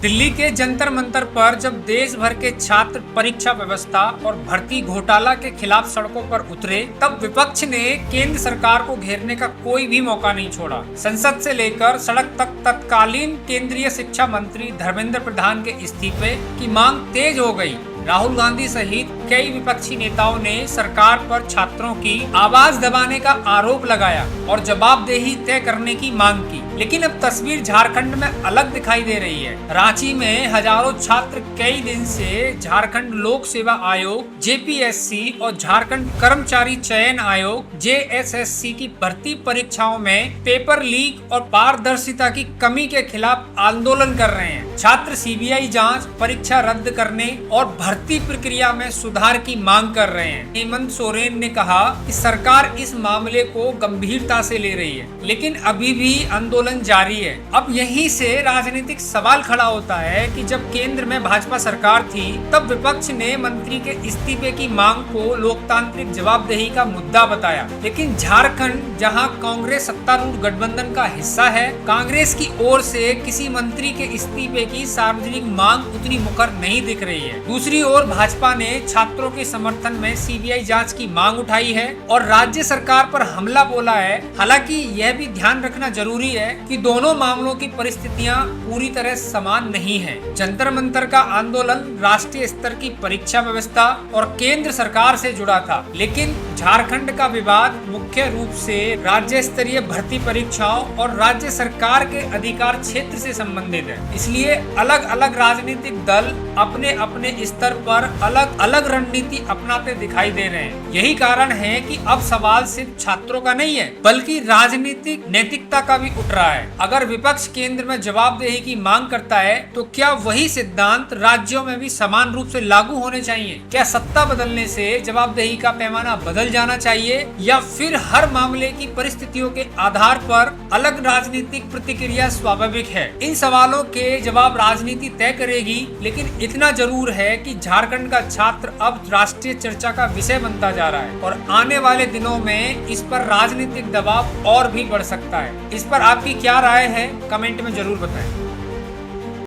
दिल्ली के जंतर मंतर पर जब देश भर के छात्र परीक्षा व्यवस्था और भर्ती घोटाला के खिलाफ सड़कों पर उतरे, तब विपक्ष ने केंद्र सरकार को घेरने का कोई भी मौका नहीं छोड़ा। संसद से लेकर सड़क तक तत्कालीन केंद्रीय शिक्षा मंत्री धर्मेंद्र प्रधान के इस्तीफे की मांग तेज हो गई। राहुल गांधी सहित कई विपक्षी नेताओं ने सरकार पर छात्रों की आवाज दबाने का आरोप लगाया और जवाबदेही तय करने की मांग की। लेकिन अब तस्वीर झारखंड में अलग दिखाई दे रही है। रांची में हजारों छात्र कई दिन से झारखंड लोक सेवा आयोग जेपीएससी और झारखंड कर्मचारी चयन आयोग जेएसएससी की भर्ती परीक्षाओं में पेपर लीक और पारदर्शिता की कमी के खिलाफ आंदोलन कर रहे हैं। छात्र सीबीआई जांच, परीक्षा रद्द करने और भर्ती प्रक्रिया में सुधार की मांग कर रहे हैं। हेमंत सोरेन ने कहा कि सरकार इस मामले को गंभीरता से ले रही है, लेकिन अभी भी आंदोलन जारी है। अब यहीं से राजनीतिक सवाल खड़ा होता है कि जब केंद्र में भाजपा सरकार थी, तब विपक्ष ने मंत्री के इस्तीफे की मांग को लोकतांत्रिक जवाबदेही का मुद्दा बताया, लेकिन झारखंड जहां कांग्रेस सत्तारूढ़ गठबंधन का हिस्सा है, कांग्रेस की ओर से किसी मंत्री के इस्तीफे की सार्वजनिक मांग उतनी मुखर नहीं दिख रही है। दूसरी ओर भाजपा ने छात्रों के समर्थन में सीबीआई जांच की मांग उठाई है और राज्य सरकार पर हमला बोला है। हालांकि यह भी ध्यान रखना जरूरी है कि दोनों मामलों की परिस्थितियां पूरी तरह समान नहीं हैं। जंतर मंतर का आंदोलन राष्ट्रीय स्तर की परीक्षा व्यवस्था और केंद्र सरकार से जुड़ा था, लेकिन झारखंड का विवाद मुख्य रूप से राज्य स्तरीय भर्ती परीक्षाओं और राज्य सरकार के अधिकार क्षेत्र से संबंधित है। इसलिए अलग अलग राजनीतिक दल अपने अपने स्तर पर अलग अलग रणनीति अपनाते दिखाई दे रहे हैं। यही कारण है कि अब सवाल सिर्फ छात्रों का नहीं है, बल्कि राजनीतिक नैतिकता का भी उठ रहा है। अगर विपक्ष केंद्र में जवाबदेही की मांग करता है, तो क्या वही सिद्धांत राज्यों में भी समान रूप से लागू होने चाहिए? क्या सत्ता बदलने से जवाबदेही का पैमाना बदल जाना चाहिए, या फिर हर मामले की परिस्थितियों के आधार पर अलग राजनीतिक प्रतिक्रिया स्वाभाविक है? इन सवालों के जवाब राजनीति तय करेगी, लेकिन इतना जरूर है कि झारखंड का छात्र अब राष्ट्रीय चर्चा का विषय बनता जा रहा है और आने वाले दिनों में इस पर राजनीतिक दबाव और भी बढ़ सकता है। इस पर आपकी क्या राय है, कमेंट में जरूर बताएं।